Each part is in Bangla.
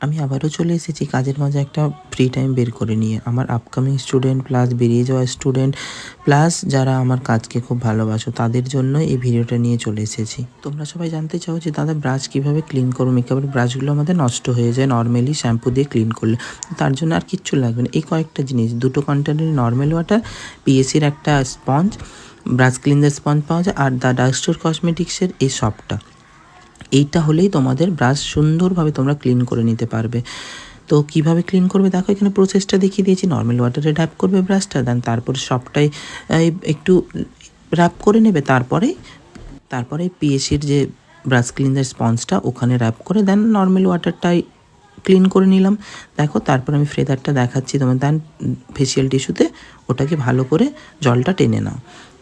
আমি আবারও চলে এসেছি কাজের মাঝে একটা ফ্রি টাইম বের করে নিয়ে। আমার আপকামিং স্টুডেন্ট প্লাস বেরিয়ে যাওয়া স্টুডেন্ট প্লাস যারা আমার কাজকে খুব ভালোবাসো তাদের জন্য এই ভিডিওটা নিয়ে চলে এসেছি। তোমরা সবাই জানতে চাও যে দাদা ব্রাশ কীভাবে ক্লিন করো? মেকআপের ব্রাশগুলো আমাদের নষ্ট হয়ে যায় নর্মালি শ্যাম্পু দিয়ে ক্লিন করলে। তার জন্য আর কিচ্ছু লাগবে না, এই কয়েকটা জিনিস, 2টো কন্টেনারের নর্মাল ওয়াটার, পিএসির একটা স্পঞ্জ, ব্রাশ ক্লিনজার স্পঞ্জ পাওয়া যায়, আর দ্য ডাস্টোর কসমেটিক্সের এই সবটা। এইটা হলেই তোমাদের ব্রাশ সুন্দরভাবে তোমরা ক্লিন করে নিতে পারবে। তো কিভাবে ক্লিন করবে দেখো, এখানে প্রসেসটা দেখিয়ে দিয়েছি। নর্মাল ওয়াটারে র্যাপ করবে ব্রাশটা, দেন তারপরে সবটাই একটু র্যাপ করে নেবে। তারপরে পিএসির যে ব্রাশ ক্লিনজার স্পঞ্জটা ওখানে র্যাপ করে দেন নর্মাল ওয়াটারটাই ক্লিন করে নিলাম। দেখো তারপর আমি ফ্রেদারটা দেখাচ্ছি তোমার, দেন ফেসিয়াল টিস্যুতে ওটাকে ভালো করে জলটা টেনে নাও।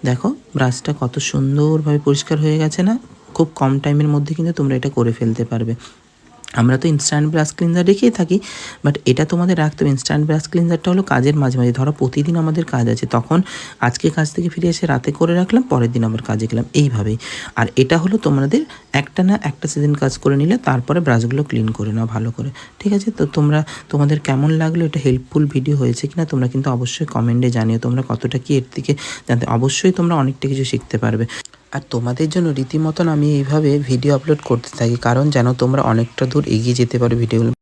দেখো ব্রাশটা কত সুন্দরভাবে পরিষ্কার হয়ে গেছে না? খুব কম টাইমের মধ্যে কিন্তু তোমরা এটা করে ফেলতে পারবে। আমরা তো ইনস্ট্যান্ট ব্রাশ ক্লিনজার রেখেই থাকি, বাট এটা তোমাদের রাখতে হবে। ইনস্ট্যান্ট ব্রাশ ক্লিনজারটা হলো কাজের মাঝে মাঝে, ধরো প্রতিদিন আমাদের কাজ আছে, তখন আজকে কাজ থেকে ফিরে এসে রাতে করে রাখলাম, পরের দিন আবার কাজে গেলাম, এইভাবেই। আর এটা হলো তোমাদের একটা সিজন কাজ করে নিলে তারপরে ব্রাশগুলো ক্লিন করে নাও ভালো করে, ঠিক আছে? তো তোমাদের কেমন লাগলো, এটা হেল্পফুল ভিডিও হয়েছে কিনা তোমরা কিন্তু অবশ্যই কমেন্টে জানিও। তোমরা কতটা কি এর থেকে জানতে, অবশ্যই তোমরা অনেকটা কিছু শিখতে পারবে। আর তোমাদের জন্য রীতিমতন আমি এইভাবে ভিডিও আপলোড করতে থাকি, কারণ যেন তোমরা অনেকটা দূর এগিয়ে যেতে পারো ভিডিওগুলো